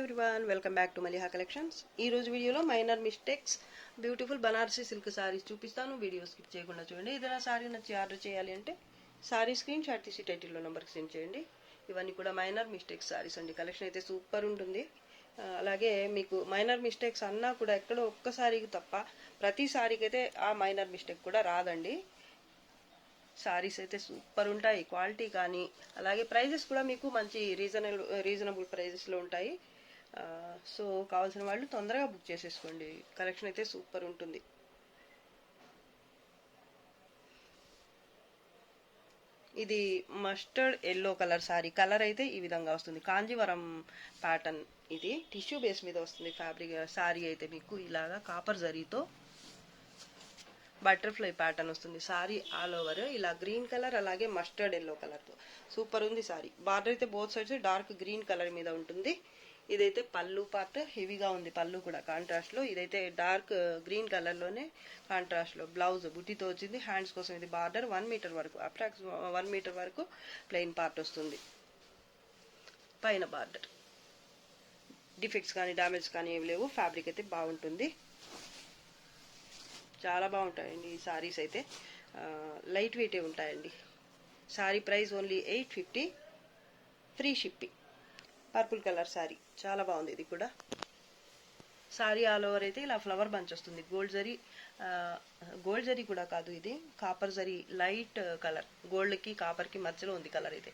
Everyone, welcome back to Maliha collections. ఈ రోజు వీడియోలో minor mistakes beautiful Banarasi silk saris చూపిస్తాను. వీడియో స్కిప్ చేయకుండా చూడండి. ఏదైనా సారీ నచ్చి ఆర్డర్ చేయాలి అంటే సారీ స్క్రీన్ షాట్ తీసి టైటిల్లో నెంబర్కి సెండ్ చేయండి. ఇవన్నీ కూడా మైనర్ మిస్టేక్స్ సారీస్ అండి. కలెక్షన్ అయితే సూపర్ ఉంటుంది. అలాగే మీకు మైనర్ మిస్టేక్స్ అన్నా కూడా ఎక్కడో ఒక్కసారికి తప్ప ప్రతి సారీకి అయితే ఆ మైనర్ మిస్టేక్ కూడా రాదండి. సారీస్ అయితే సూపర్ ఉంటాయి, క్వాలిటీ కానీ అలాగే ప్రైజెస్ కూడా మీకు మంచి రీజనబుల్ ప్రైజెస్లో ఉంటాయి. సో కావాల్సిన వాళ్ళు తొందరగా బుక్ చేసేసుకోండి. కలెక్షన్ అయితే సూపర్ ఉంటుంది. ఇది mustard yellow colour sorry. Colour అయితే ఈ విధంగా వస్తుంది. కాంజీవరం ప్యాటర్న్. ఇది టిష్యూ బేస్ మీద వస్తుంది ఫ్యాబ్రిక్. సారీ అయితే మీకు ఇలాగా కాపర్ జరీతో బటర్ఫ్లై ప్యాటర్న్ వస్తుంది. సారీ ఆల్ ఓవర్ ఇలా గ్రీన్ కలర్ అలాగే మస్టర్డ్ ఎల్లో కలర్తో సూపర్ ఉంది సారీ. బార్డర్ అయితే both sides dark green colour మీద ఉంటుంది. ఇదైతే పళ్ళు పార్ట్ హెవీగా ఉంది. పళ్ళు కూడా కాంట్రాస్ట్లో. ఇదైతే డార్క్ గ్రీన్ కలర్లోనే కాంట్రాస్ట్లో బ్లౌజ్ బుట్టితో వచ్చింది. హ్యాండ్స్ కోసం ఇది బార్డర్ 1 మీటర్ వరకు, అప్రాక్స్ 1 మీటర్ వరకు ప్లెయిన్ పార్ట్ వస్తుంది. పైన బార్డర్ డిఫెక్ట్స్ కానీ డ్యామేజ్ కానీ ఏమి లేవు. ఫ్యాబ్రిక్ అయితే బాగుంటుంది. చాలా బాగుంటాయండి ఈ సారీస్ అయితే. లైట్ వెయిటే ఉంటాయండి. Sorry price only 850, free shipping. Purple colour sorry చాలా బాగుంది. ఇది కూడా సారీ ఆల్ ఓవర్ అయితే ఇలా ఫ్లవర్ బంచ్ వస్తుంది. గోల్డ్ జరీ కూడా కాదు, ఇది కాపర్ జరీ లైట్ కలర్. గోల్డ్కి కాపర్కి మధ్యలో ఉంది కలర్ అయితే.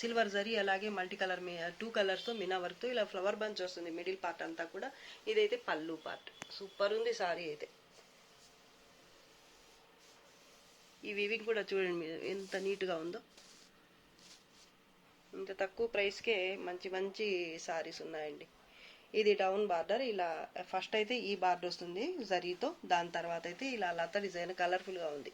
సిల్వర్ జరీ అలాగే మల్టీ కలర్ 2 కలర్స్తో మినా వర్క్తో ఇలా ఫ్లవర్ బంచ్ వస్తుంది మిడిల్ పార్ట్ అంతా కూడా. ఇదైతే పళ్ళు పార్ట్. సూపర్ ఉంది సారీ అయితే. ఈ వీవింగ్ కూడా చూడండి ఎంత నీట్గా ఉందో. ఇంత తక్కువ ప్రైస్కే మంచి మంచి సారీస్ ఉన్నాయండి. ఇది డౌన్ బార్డర్. ఇలా ఫస్ట్ అయితే ఈ బార్డర్ వస్తుంది జరీతో. దాని తర్వాత అయితే ఇలా లత డిజైన్ కలర్ఫుల్గా ఉంది.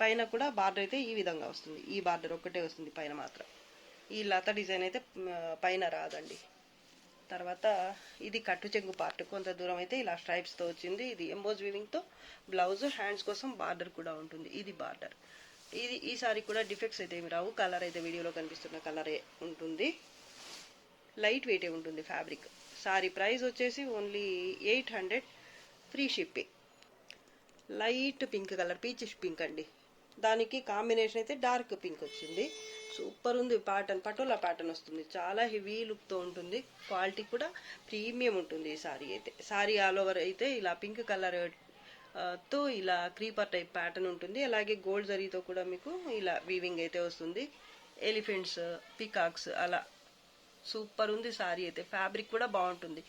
పైన కూడా బార్డర్ అయితే ఈ విధంగా వస్తుంది. ఈ బార్డర్ ఒక్కటే వస్తుంది పైన మాత్రం. ఈ లత డిజైన్ అయితే పైన రాదండి. తర్వాత ఇది కట్టు చెంగు పార్ట్. కొంత దూరం అయితే ఇలా స్ట్రైప్స్తో వచ్చింది. ఇది ఎంబోజ్ వీవింగ్తో బ్లౌజ్. హ్యాండ్స్ కోసం బార్డర్ కూడా ఉంటుంది. ఇది బార్డర్. ఈ సారీ కూడా డిఫెక్ట్స్ అయితే ఏమి రావు. కలర్ అయితే వీడియోలో కనిపిస్తున్న కలరే ఉంటుంది. లైట్ వెయిటే ఉంటుంది ఫ్యాబ్రిక్. సారీ ప్రైస్ వచ్చేసి only 800, free shipping. Light pink colour, peachish pink అండి. దానికి కాంబినేషన్ అయితే డార్క్ పింక్ వచ్చింది. సూపర్ ఉంది. ప్యాటర్న్ పటోలా ప్యాటర్న్ వస్తుంది. చాలా హెవీ లుక్తో ఉంటుంది. క్వాలిటీ కూడా ప్రీమియం ఉంటుంది ఈ సారీ అయితే. సారీ ఆల్ ఓవర్ అయితే ఇలా పింక్ కలర్ తో ఇలా క్రీపర్ టైప్ ప్యాటర్న్ ఉంటుంది. అలాగే గోల్డ్ జరీతో కూడా మీకు ఇలా వీవింగ్ అయితే వస్తుంది. ఎలిఫెంట్స్, పికాక్స్ అలా సూపర్ ఉంది సారీ అయితే. ఫ్యాబ్రిక్ కూడా బాగుంటుంది.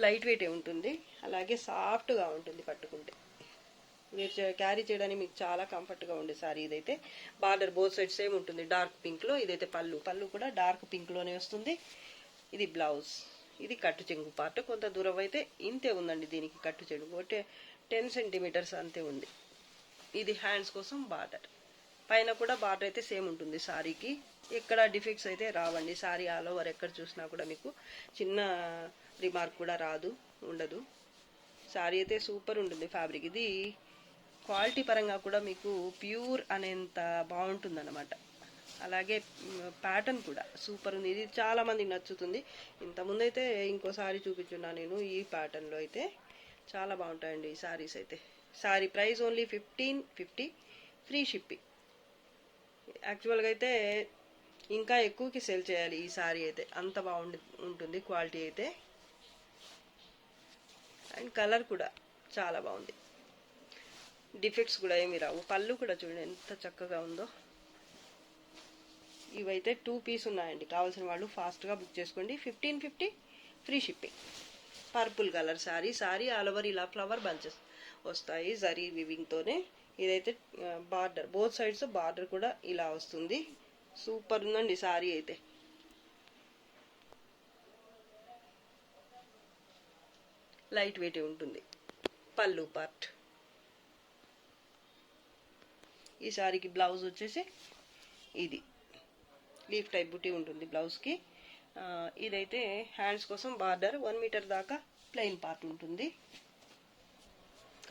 లైట్ వెయిటే ఉంటుంది. అలాగే సాఫ్ట్గా ఉంటుంది పట్టుకుంటే. మీరు క్యారీ చేయడానికి మీకు చాలా కంఫర్ట్గా ఉండే సారీ ఇదైతే. బార్డర్ బోత్ సైడ్ సేమ్ ఉంటుంది డార్క్ పింక్లో. ఇదైతే పళ్ళు కూడా డార్క్ పింక్లోనే వస్తుంది. ఇది బ్లౌజ్. ఇది కట్టు చెంగు పార్ట్. కొంత దూరం అయితే ఇంతే ఉందండి దీనికి కట్టు చెంగు. 10 సెంటీమీటర్స్ అంతే ఉంది. ఇది హ్యాండ్స్ కోసం బార్డర్. పైన కూడా బార్డర్ అయితే సేమ్ ఉంటుంది సారీకి. ఎక్కడ డిఫెక్ట్స్ అయితే రావండి. సారీ ఆల్ ఓవర్ ఎక్కడ చూసినా కూడా మీకు చిన్న రిమార్క్ కూడా ఉండదు. సారీ అయితే సూపర్ ఉంటుంది ఫ్యాబ్రిక్. ఇది క్వాలిటీ పరంగా కూడా మీకు ప్యూర్ అనేంత బాగుంటుంది అన్నమాట. అలాగే ప్యాటర్న్ కూడా సూపర్ ఉంది. ఇది చాలా మందికి నచ్చుతుంది. ఇంతకుముందు అయితే ఇంకోసారి చూపించున్నా నేను ఈ ప్యాటర్న్లో అయితే. చాలా బాగుంటాయండి ఈ సారీస్ అయితే. Sorry price only 1550, free shipping. యాక్చువల్గా అయితే ఇంకా ఎక్కువకి సేల్ చేయాలి ఈ సారీ అయితే. అంత ఉంటుంది క్వాలిటీ అయితే. అండ్ కలర్ కూడా చాలా బాగుంది. డిఫెక్ట్స్ కూడా ఏమి రావు. పళ్ళు కూడా చూడండి ఎంత చక్కగా ఉందో. ఇవైతే 2 పీస్ ఉన్నాయండి. కావాల్సిన వాళ్ళు ఫాస్ట్గా బుక్ చేసుకోండి. 1550, free shipping. Purple colour sorry all over ఇలా ఫ్లవర్ బంచెస్ వస్తాయి జరీ వివింగ్తోనే. ఇదైతే బార్డర్ బోత్ సైడ్స్ బార్డర్ కూడా ఇలా వస్తుంది. సూపర్ ఉందండి సారీ అయితే. లైట్ వెయిట్ ఉంటుంది. పళ్ళు పార్ట్. ఈ సారీకి బ్లౌజ్ వచ్చేసి ఇది లీఫ్ టైప్ బుట్టి ఉంటుంది బ్లౌజ్కి. ఇదైతే హ్యాండ్స్ కోసం బార్డర్ 1 మీటర్ దాకా ప్లెయిన్ పార్ట్ ఉంటుంది.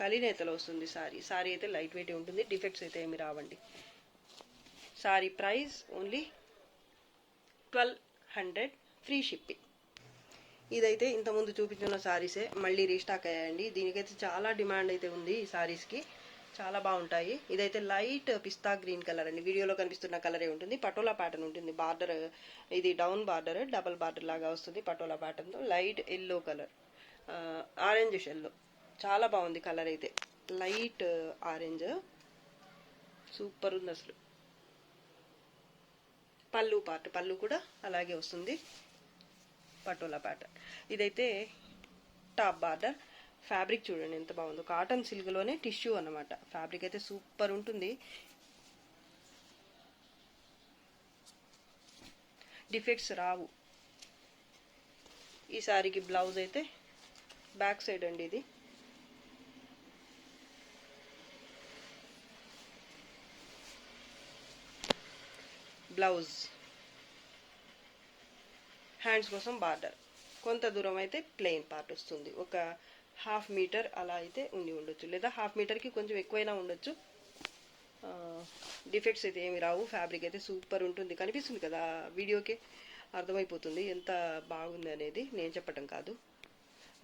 కలినేతలో వస్తుంది సారీ అయితే లైట్ వెయిట్ ఉంటుంది. డిఫెక్ట్స్ అయితే ఏమి రావండి. Sorry price only 1200 free shipping. ఇదైతే ఇంతకుముందు చూపించిన సారీసే మళ్ళీ రీస్టాక్ అయ్యాయండి. దీనికైతే చాలా డిమాండ్ అయితే ఉంది. ఈ సారీస్కి చాలా బాగుంటాయి. ఇదైతే లైట్ పిస్తా గ్రీన్ కలర్ అండి. వీడియోలో కనిపిస్తున్న కలరే ఉంటుంది. పటోలా ప్యాటర్న్ ఉంటుంది. బార్డర్ ఇది డౌన్ బార్డర్, డబల్ బార్డర్ లాగా వస్తుంది పటోలా ప్యాటర్న్తో. Light yellow colour, orange yellow, చాలా బాగుంది కలర్ అయితే. లైట్ ఆరెంజ్, సూపర్ ఉంది అసలు. పళ్ళు పార్ట్, పళ్ళు కూడా అలాగే వస్తుంది పటోలా ప్యాటర్న్. ఇదైతే టాప్ బార్డర్. ఫ్యాబ్రిక్ చూడండి ఎంత బాగుందో. కాటన్ సిల్క్లోనే టిష్యూ అన్నమాట. ఫ్యాబ్రిక్ అయితే సూపర్ ఉంటుంది. డిఫెక్ట్స్ రావు. ఈ సారీకి బ్లౌజ్ అయితే బ్యాక్ సైడ్ అండి. ఇది బ్లౌజ్. హ్యాండ్స్ కోసం బార్డర్. కొంత దూరం అయితే ప్లెయిన్ పార్ట్ వస్తుంది. ఒక 1/2 మీటర్ అలా అయితే ఉండొచ్చు, లేదా 1/2 మీటర్కి కొంచెం ఎక్కువైనా ఉండొచ్చు. డిఫెక్ట్స్ అయితే ఏమి రావు. ఫ్యాబ్రిక్ అయితే సూపర్ ఉంటుంది. కనిపిస్తుంది కదా వీడియోకి, అర్థమైపోతుంది ఎంత బాగుంది అనేది, నేను చెప్పటం కాదు.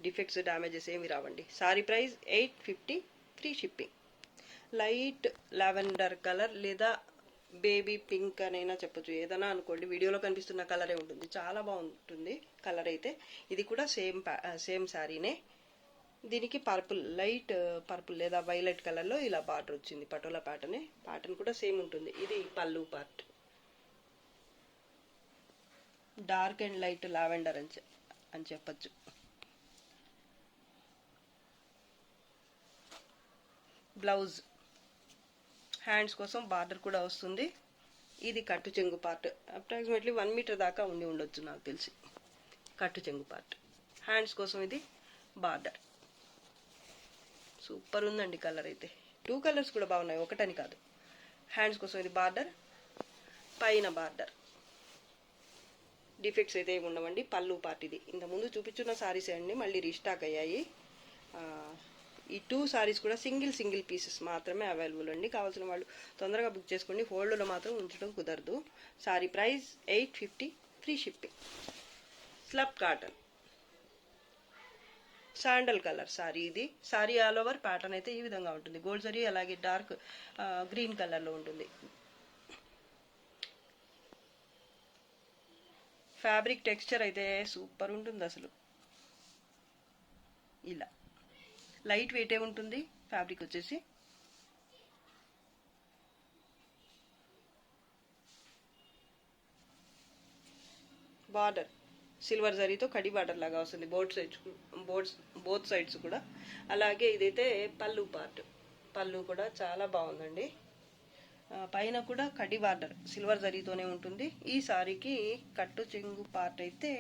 డిఫెక్ట్స్ డ్యామేజెస్ ఏమి రావండి. Sorry price 850 free shipping. Light lavender colour లేదా బేబీ పింక్ అనైనా చెప్పొచ్చు, ఏదైనా అనుకోండి. వీడియోలో కనిపిస్తున్న కలరే ఉంటుంది. చాలా బాగుంటుంది కలర్ అయితే. ఇది కూడా సేమ్ శారీనే. దీనికి పర్పుల్, లైట్ పర్పుల్ లేదా వైలెట్ కలర్లో ఇలా బార్డర్ వచ్చింది. పటోలా ప్యాటర్నే. ప్యాటర్న్ కూడా సేమ్ ఉంటుంది. ఇది పళ్ళు part. Dark and light lavender అని చెప్పచ్చు. బ్లౌజ్. హ్యాండ్స్ కోసం బార్డర్ కూడా వస్తుంది. ఇది కట్టు చెంగు పార్ట్. అప్రాక్సిమేట్లీ 1 మీటర్ దాకా ఉండొచ్చు నాకు తెలిసి. కట్టు చెంగు పార్ట్. హ్యాండ్స్ కోసం ఇది బార్డర్. సూపర్ ఉందండి కలర్ అయితే. 2 కలర్స్ కూడా బాగున్నాయి, ఒకటని కాదు. హ్యాండ్స్ కోసం ఇది బార్డర్, పైన బార్డర్. డిఫెక్ట్స్ అయితే ఏమి ఉండవండి. పళ్ళు పార్ట్ ఇది. ఇంతకుముందు చూపించున్న సారీసే అండి, మళ్ళీ రీస్టాక్ అయ్యాయి. ఈ 2 సారీస్ కూడా సింగిల్ పీసెస్ మాత్రమే అవైలబుల్ అండి. కావాల్సిన వాళ్ళు తొందరగా బుక్ చేసుకోండి. హోల్డ్లో మాత్రం ఉంచడం కుదరదు. Sorry price 850 free shipping. Slub cotton sandal colour sorry ఇది. సారీ ఆల్ ఓవర్ ప్యాటర్న్ అయితే ఈ విధంగా ఉంటుంది. గోల్డ్ జరీ అలాగే డార్క్ గ్రీన్ కలర్లో ఉంటుంది. ఫ్యాబ్రిక్ టెక్స్చర్ అయితే సూపర్ ఉంటుంది అసలు. ఇలా లైట్ వెయిటే ఉంటుంది ఫ్యాబ్రిక్ వచ్చేసి. బార్డర్ సిల్వర్ జరీతో కడి బార్డర్ లాగా వస్తుంది బోత్ సైడ్స్ కూడా. అలాగే ఇదైతే పళ్ళు పార్ట్. పళ్ళు కూడా చాలా బాగుందండి. పైన కూడా కడి బార్డర్ సిల్వర్ జరీతోనే ఉంటుంది. ఈ సారీకి కట్టు చెంగు పార్ట్ అయితే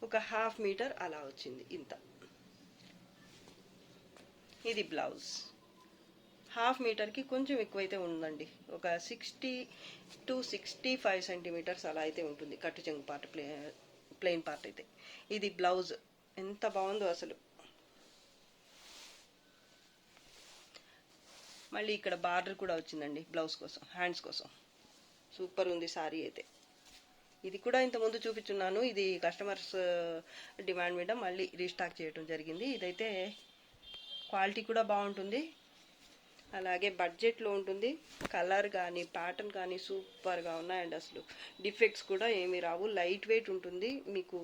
ఒక 1/2 మీటర్ అలా వచ్చింది ఇంత. ఇది బ్లౌజ్. 1/2 మీటర్కి కొంచెం ఎక్కువైతే ఉందండి. ఒక 60 to 65 సెంటీమీటర్స్ అలా అయితే ఉంటుంది కట్టు చెంగు పార్ట్, ప్లెయిన్ పార్ట్ అయితే. ఇది బ్లౌజ్. ఎంత బాగుందో అసలు. మళ్ళీ ఇక్కడ బార్డర్ కూడా వచ్చిందండి బ్లౌజ్ కోసం, హ్యాండ్స్ కోసం. సూపర్ ఉంది సారీ అయితే. ఇది కూడా ఇంతకుముందు చూపించున్నాను. ఇది కస్టమర్స్ డిమాండ్ మీద మళ్ళీ రీస్టాక్ చేయడం జరిగింది. ఇదైతే క్వాలిటీ కూడా బాగుంటుంది, అలాగే బడ్జెట్లో ఉంటుంది. కలర్ కానీ ప్యాటర్న్ కానీ సూపర్గా ఉన్నాయండి అసలు. డిఫెక్ట్స్ కూడా ఏమీ రావు. లైట్ వెయిట్ ఉంటుంది. మీకు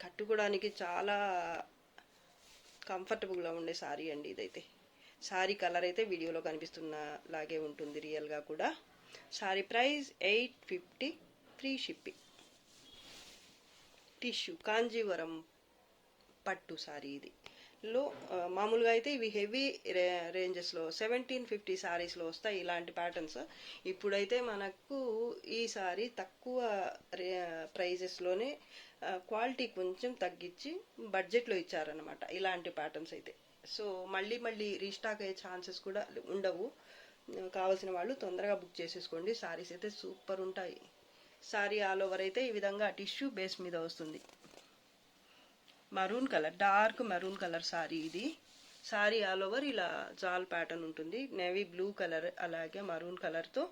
కట్టుకోవడానికి చాలా కంఫర్టబుల్గా ఉండే సారీ అండి ఇదైతే. సారీ కలర్ అయితే వీడియోలో కనిపిస్తున్న లాగే ఉంటుంది రియల్గా కూడా. Sorry price 850 free shipping. Tissue Kanjeevaram పట్టు సారీ ఇది. మామూలుగా అయితే ఇవి హెవీ రేంజెస్లో 1750 సారీస్లో వస్తాయి ఇలాంటి ప్యాటర్న్స్. ఇప్పుడైతే మనకు ఈ సారీ తక్కువ ప్రైజెస్లోనే క్వాలిటీ కొంచెం తగ్గించి బడ్జెట్లో ఇచ్చారనమాట ఇలాంటి ప్యాటర్న్స్ అయితే. సో మళ్ళీ రీస్టాక్ అయ్యే ఛాన్సెస్ కూడా ఉండవు. కావాల్సిన వాళ్ళు తొందరగా బుక్ చేసేసుకోండి. సారీస్ అయితే సూపర్ ఉంటాయి. సారీ ఆల్ ఓవర్ అయితే ఈ విధంగా టిష్యూ బేస్ మీద వస్తుంది. Maroon colour, dark maroon colour sorry ఇది. సారీ ఆల్ ఓవర్ ఇలా జాల్ ప్యాటర్న్ ఉంటుంది. నేవీ బ్లూ కలర్ అలాగే మరూన్ కలర్తో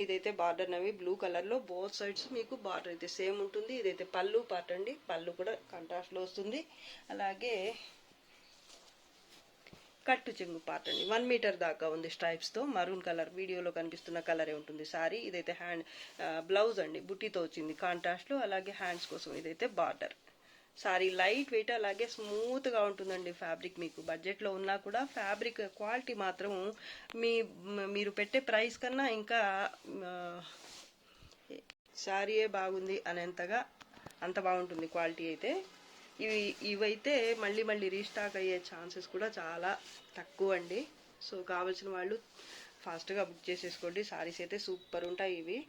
ఇదైతే బార్డర్ నేవీ బ్లూ కలర్లో బోత్ సైడ్స్ మీకు బార్డర్ అయితే సేమ్ ఉంటుంది. ఇదైతే పళ్ళు పార్ట్ అండి. పళ్ళు కూడా కాంట్రాస్ట్లో వస్తుంది. అలాగే కట్టు చెంగు పార్ట్ అండి. 1 మీటర్ దాకా ఉంది స్ట్రైప్స్తో. మరూన్ కలర్ వీడియోలో కనిపిస్తున్న కలరే ఉంటుంది సారీ. ఇదైతే బ్లౌజ్ అండి, బుట్టితో వచ్చింది కాంట్రాస్ట్లో. అలాగే హ్యాండ్స్ కోసం ఇదైతే బార్డర్. సారీ లైట్ వెయిట్ అలాగే స్మూత్గా ఉంటుందండి ఫ్యాబ్రిక్. మీకు బడ్జెట్లో ఉన్నా కూడా ఫ్యాబ్రిక్ క్వాలిటీ మాత్రం మీరు పెట్టే ప్రైస్ కన్నా ఇంకా సారీయే బాగుంది అనేంతగా అంత బాగుంటుంది క్వాలిటీ అయితే. ఇవైతే మళ్ళీ రీస్టాక్ అయ్యే ఛాన్సెస్ కూడా చాలా తక్కువ అండి. సో కావాల్సిన వాళ్ళు ఫాస్ట్గా బుక్ చేసేసుకోండి. సారీస్ అయితే సూపర్ ఉంటాయి. ఇవి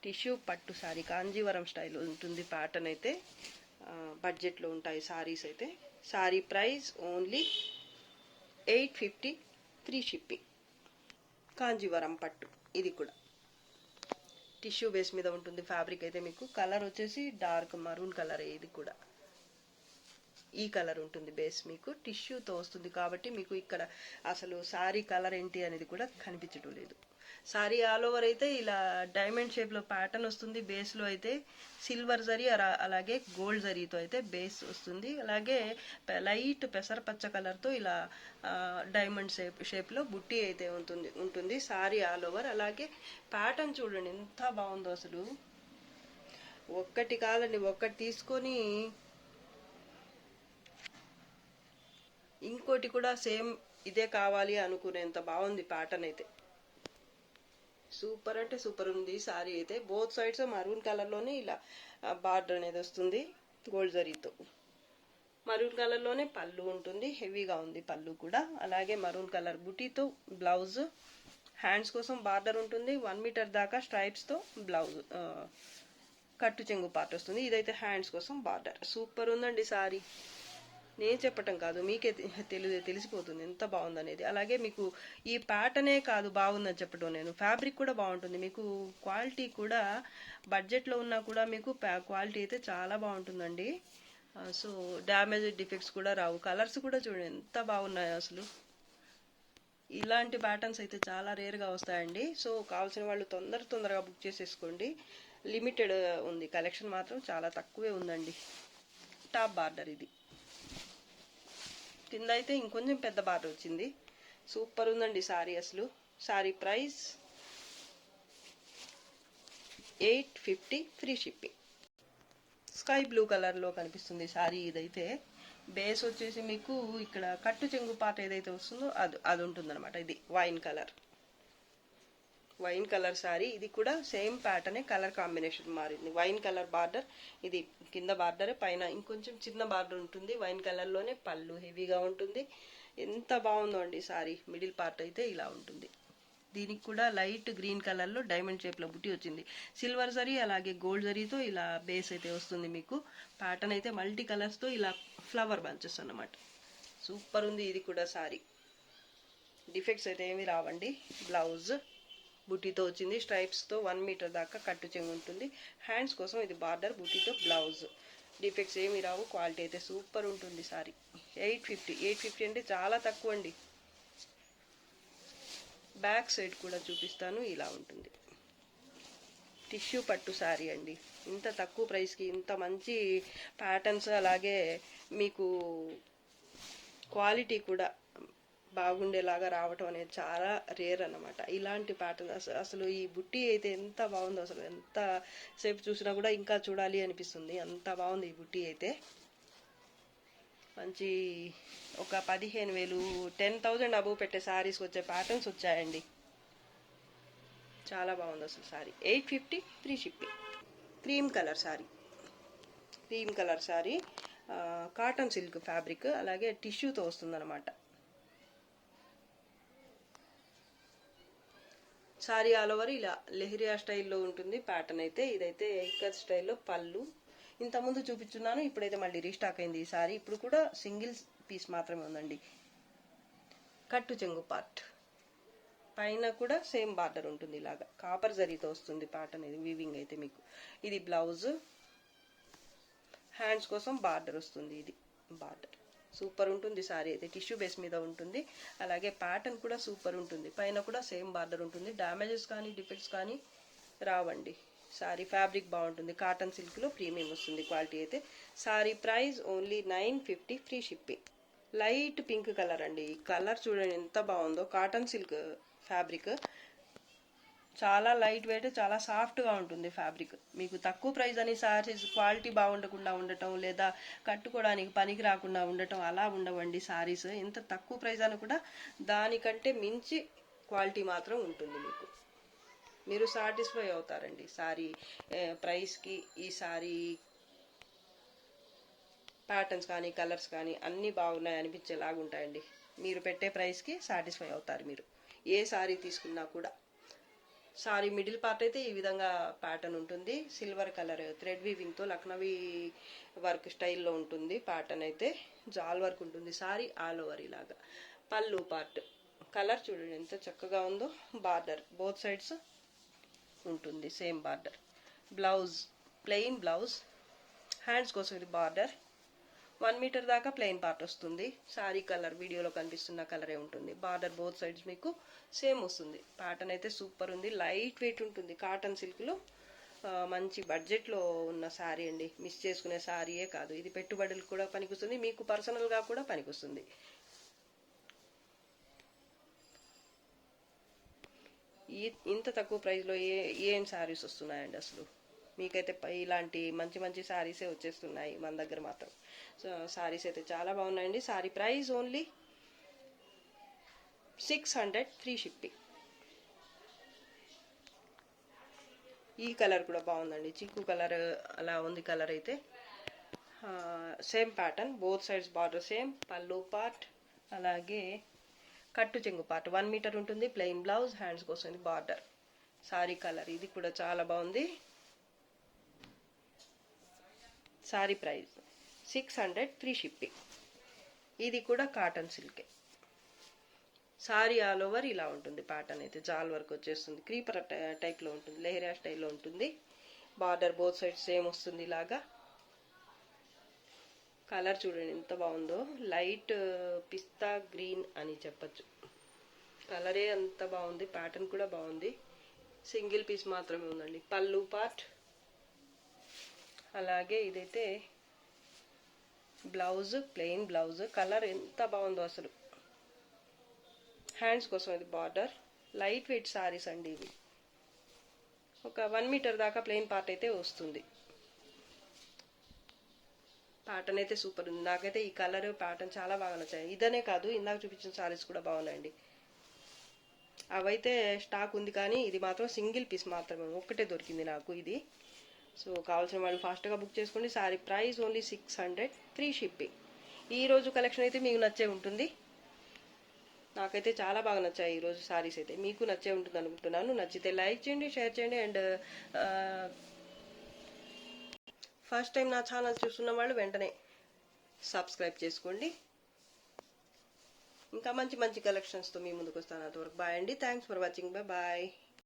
టిష్యూ పట్టు సారీ, కాంజీవరం స్టైల్ ఉంటుంది ప్యాటర్న్ అయితే. బడ్జెట్లో ఉంటాయి సారీస్ అయితే. Sorry price only 850 free shipping. Kanjeevaram పట్టు ఇది కూడా టిష్యూ బేస్ మీద ఉంటుంది ఫ్యాబ్రిక్ అయితే. మీకు కలర్ వచ్చేసి డార్క్ మరూన్ కలర్. ఇది కూడా ఈ కలర్ ఉంటుంది బేస్. మీకు టిష్యూతో వస్తుంది కాబట్టి మీకు ఇక్కడ అసలు సారీ కలర్ ఏంటి అనేది కూడా కనిపించడం లేదు. సారీ ఆల్ ఓవర్ అయితే ఇలా డైమండ్ షేప్లో ప్యాటర్న్ వస్తుంది. బేస్లో అయితే సిల్వర్ జరీ అలాగే గోల్డ్ జరీతో అయితే బేస్ వస్తుంది. అలాగే లైట్ పెసరపచ్చ కలర్తో ఇలా డైమండ్ షేప్లో బుట్టి అయితే ఉంటుంది సారీ ఆల్ ఓవర్. అలాగే ప్యాటర్న్ చూడండి ఎంత బాగుందో అసలు. ఒక్కటి కాదండి, ఒక్కటి తీసుకొని ఇంకోటి కూడా సేమ్ ఇదే కావాలి అనుకునేంత బాగుంది ప్యాటర్న్ అయితే. సూపర్ అంటే సూపర్ ఉంది సారీ అయితే. బోత్ సైడ్స్ మరూన్ కలర్లోనే ఇలా బార్డర్ అనేది వస్తుంది గోల్డ్ జరీతో. మరూన్ కలర్లోనే పళ్ళు ఉంటుంది. హెవీగా ఉంది పళ్ళు కూడా. అలాగే మరూన్ కలర్ బుటీతో బ్లౌజ్. హ్యాండ్స్ కోసం బార్డర్ ఉంటుంది. 1 మీటర్ దాకా స్ట్రైప్స్తో బ్లౌజ్ కట్టు చెంగు పార్ట్ వస్తుంది. ఇదైతే హ్యాండ్స్ కోసం బార్డర్. సూపర్ ఉందండి సారీ. నేను చెప్పటం కాదు, మీకే తెలిసిపోతుంది ఎంత బాగుందనేది. అలాగే మీకు ఈ ప్యాటర్నే కాదు బాగుందని చెప్పటం, నేను ఫ్యాబ్రిక్ కూడా బాగుంటుంది. మీకు క్వాలిటీ కూడా బడ్జెట్లో ఉన్నా కూడా మీకు క్వాలిటీ అయితే చాలా బాగుంటుందండి. సో డ్యామేజ్ డిఫెక్ట్స్ కూడా రావు. కలర్స్ కూడా చూడండి ఎంత బాగున్నాయో అసలు. ఇలాంటి ప్యాటర్న్స్ అయితే చాలా రేర్గా వస్తాయండి. సో కావాల్సిన వాళ్ళు తొందరగా బుక్ చేసేసుకోండి. లిమిటెడ్ ఉంది కలెక్షన్, మాత్రం చాలా తక్కువే ఉందండి. టాప్ బార్డర్ ఇది. కింద అయితే ఇంకొంచెం పెద్ద బార్డర్ వచ్చింది. సూపర్ ఉందండి సారీ అసలు. Sorry price 850 free shipping. Sky blue కలర్లో కనిపిస్తుంది సారీ. ఇదైతే బేస్ వచ్చేసి మీకు ఇక్కడ కట్టు చెంగు పార్ట్ ఏదైతే వస్తుందో అది ఉంటుందన్నమాట. ఇది వైన్ కలర్ సారీ. ఇది కూడా సేమ్ ప్యాటర్నే, కలర్ కాంబినేషన్ మారింది. Wine colour border. ఇది కింద బార్డర్, పైన ఇంకొంచెం చిన్న బార్డర్ ఉంటుంది. వైన్ కలర్లోనే పళ్ళు హెవీగా ఉంటుంది. ఎంత బాగుందో అండి సారీ. మిడిల్ పార్ట్ అయితే ఇలా ఉంటుంది. దీనికి కూడా లైట్ గ్రీన్ కలర్లో డైమండ్ షేప్లో బుట్టి వచ్చింది. సిల్వర్ జరీ అలాగే గోల్డ్ జరీతో ఇలా బేస్ అయితే వస్తుంది. మీకు ప్యాటర్న్ అయితే మల్టీ కలర్స్తో ఇలా ఫ్లవర్ బంచెస్ అన్నమాట. సూపర్ ఉంది ఇది కూడా సారీ. డిఫెక్ట్స్ అయితే ఏమి రావండి. బ్లౌజ్ బుట్టితో వచ్చింది. స్ట్రైప్స్తో 1 మీటర్ దాకా కట్టు చెంగు ఉంటుంది. హ్యాండ్స్ కోసం ఇది బార్డర్, బుట్టితో బ్లౌజ్. డిఫెక్ట్స్ ఏమి రావు. క్వాలిటీ అయితే సూపర్ ఉంటుంది సారీ. 850 అంటే చాలా తక్కువ అండి. బ్యాక్ సైడ్ కూడా చూపిస్తాను. ఇలా ఉంటుంది. టిష్యూ పట్టు సారీ అండి. ఇంత తక్కువ ప్రైస్కి ఇంత మంచి ప్యాటర్న్స్ అలాగే మీకు క్వాలిటీ కూడా బాగుండేలాగా రావటం అనేది చాలా రేర్ అన్నమాట. ఇలాంటి ప్యాటర్న్ అసలు ఈ బుట్టి అయితే ఎంత బాగుందో అసలు. ఎంత సేపు చూసినా కూడా ఇంకా చూడాలి అనిపిస్తుంది. అంత బాగుంది ఈ బుట్టి అయితే. మంచి ఒక 15,000 10,000 అబవ్ పెట్టే సారీస్ వచ్చే ప్యాటర్న్స్ వచ్చాయండి. చాలా బాగుంది అసలు sorry. 850 free shipping. Cream colour sorry cotton silk fabric అలాగే టిష్యూతో వస్తుందన్నమాట. సారీ ఆల్ ఓవర్ ఇలా లెహరియా స్టైల్లో ఉంటుంది ప్యాటర్న్ అయితే. ఇదైతే ఇక్కత్ స్టైల్లో పళ్ళు. ఇంతకుముందు చూపించున్నాను, ఇప్పుడైతే మళ్ళీ రీస్టాక్ అయింది ఈ సారీ. ఇప్పుడు కూడా సింగిల్ పీస్ మాత్రమే ఉందండి. కట్టు చెంగు పార్ట్ పైన కూడా సేమ్ బార్డర్ ఉంటుంది. ఇలాగా కాపర్ జరీతో వస్తుంది ప్యాటర్న్. ఇది వీవింగ్ అయితే మీకు. ఇది బ్లౌజ్. హ్యాండ్స్ కోసం బార్డర్ వస్తుంది. ఇది బార్డర్. సూపర్ ఉంటుంది సారీ అయితే, టిష్యూ బేస్ మీద ఉంటుంది. అలాగే ప్యాటర్న్ కూడా సూపర్ ఉంటుంది. పైన కూడా సేమ్ బార్డర్ ఉంటుంది. డ్యామేజెస్ కానీ డిఫెక్ట్స్ కానీ రావండి. సారీ ఫ్యాబ్రిక్ బాగుంటుంది. కాటన్ సిల్క్లో ప్రీమియం వస్తుంది క్వాలిటీ అయితే. Sorry price only 950 free shipping. Light pink colour అండి. ఈ కలర్ చూడండి ఎంత బాగుందో. కాటన్ సిల్క్ ఫ్యాబ్రిక్ చాలా లైట్ వెయిట్, చాలా సాఫ్ట్గా ఉంటుంది ఫ్యాబ్రిక్. మీకు తక్కువ ప్రైస్ అని సారీస్ క్వాలిటీ బాగుండకుండా ఉండటం, లేదా కట్టుకోవడానికి పనికి రాకుండా ఉండటం అలా ఉండవండి సారీస్. ఎంత తక్కువ ప్రైస్ అని కూడా దానికంటే మించి క్వాలిటీ మాత్రం ఉంటుంది మీకు. మీరు సాటిస్ఫై అవుతారండి సారీ ప్రైస్కి. ఈ సారీ ప్యాటర్న్స్ కానీ కలర్స్ కానీ అన్నీ బాగున్నాయి అనిపించేలాగా ఉంటాయండి. మీరు పెట్టే ప్రైస్కి సాటిస్ఫై అవుతారు మీరు ఏ సారీ తీసుకున్నా కూడా. సారీ మిడిల్ పార్ట్ అయితే ఈ విధంగా ప్యాటర్న్ ఉంటుంది. సిల్వర్ కలర్ థ్రెడ్ వీవింగ్తో లక్నవీ వర్క్ స్టైల్లో ఉంటుంది. ప్యాటర్న్ అయితే జాల్ వర్క్ ఉంటుంది. సారీ ఆల్ ఓవర్ ఇలాగా. పళ్ళు పార్ట్ కలర్ చూడండి ఎంత చక్కగా ఉందో. బార్డర్ బోత్ సైడ్స్ ఉంటుంది same border. Blouse plain blouse. Hands కోసం ఇది బార్డర్. 1 మీటర్ దాకా ప్లెయిన్ పార్ట్ వస్తుంది. సారీ కలర్ వీడియోలో కనిపిస్తున్న కలరే ఉంటుంది. బార్డర్ బోత్ సైడ్స్ మీకు సేమ్ వస్తుంది. ప్యాటర్న్ అయితే సూపర్ ఉంది. లైట్ వెయిట్ ఉంటుంది. కాటన్ సిల్క్లో మంచి బడ్జెట్లో ఉన్న శారీ అండి. మిస్ చేసుకునే శారీయే కాదు, ఇది పెట్టుబడులకు కూడా పనికొస్తుంది, మీకు పర్సనల్గా కూడా పనికొస్తుంది. ఇంత తక్కువ ప్రైస్లో ఏం శారీస్ వస్తున్నాయండి అసలు. మీకైతే ఇలాంటి మంచి మంచి శారీసే వచ్చేస్తున్నాయి మన దగ్గర మాత్రం. సో శారీస్ అయితే చాలా బాగున్నాయండి. Sari price only 600 free shipping. ఈ కలర్ కూడా బాగుందండి. చిక్కు కలర్ అలా ఉంది కలర్ అయితే. Same pattern both sides border same. పళ్ళు పార్ట్ అలాగే కట్టు చెంగు పార్ట్ 1 మీటర్ ఉంటుంది. Plain blouse. హ్యాండ్స్ కోసం బార్డర్. సారీ కలర్ ఇది కూడా చాలా బాగుంది. Sorry price 600 free shipping. ఇది కూడా కాటన్ సిల్కే. సారీ ఆల్ ఓవర్ ఇలా ఉంటుంది. ప్యాటర్న్ అయితే జాల్ వర్క్ వచ్చేస్తుంది. క్రీపర్ టైప్లో ఉంటుంది. లెహరియా స్టైల్లో ఉంటుంది. బార్డర్ బోత్ సైడ్ సేమ్ వస్తుంది ఇలాగా. కలర్ చూడండి ఎంత బాగుందో. లైట్ పిస్తా గ్రీన్ అని చెప్పచ్చు. కలరే అంత బాగుంది. ప్యాటర్న్ కూడా బాగుంది. సింగిల్ పీస్ మాత్రమే ఉందండి. పళ్ళు పార్ట్ అలాగే ఇదైతే బ్లౌజ్ ప్లెయిన్ బ్లౌజ్. కలర్ ఎంత బాగుందో అసలు. హ్యాండ్స్ కోసం ఇది బార్డర్. లైట్ వెయిట్ సారీస్ అండి ఇవి. ఒక 1 మీటర్ దాకా ప్లెయిన్ పార్ట్ అయితే వస్తుంది. ప్యాటర్న్ అయితే సూపర్ ఉంది. నాకైతే ఈ కలర్ ప్యాటర్న్ చాలా బాగా నచ్చాయి. ఇదనే కాదు ఇందాక చూపించిన సారీస్ కూడా బాగున్నాయండి. అవైతే స్టాక్ ఉంది కానీ ఇది మాత్రం సింగిల్ పీస్ మాత్రమే ఒక్కటే దొరికింది నాకు ఇది. సో కావాల్సిన వాళ్ళు ఫాస్ట్గా బుక్ చేసుకోండి. Sorry price only 600 free shipping. ఈరోజు కలెక్షన్ అయితే మీకు నచ్చే ఉంటుంది. నాకైతే చాలా బాగా నచ్చాయి ఈరోజు సారీస్ అయితే. మీకు నచ్చే ఉంటుంది అనుకుంటున్నాను. నచ్చితే లైక్ చేయండి, షేర్ చేయండి. అండ్ ఫస్ట్ టైం నా ఛానల్ చూస్తున్న వాళ్ళు వెంటనే సబ్స్క్రైబ్ చేసుకోండి. ఇంకా మంచి మంచి కలెక్షన్స్తో మీ ముందుకు వస్తాను. అంతవరకు బాయ్ అండి. Thanks for watching. బాయ్.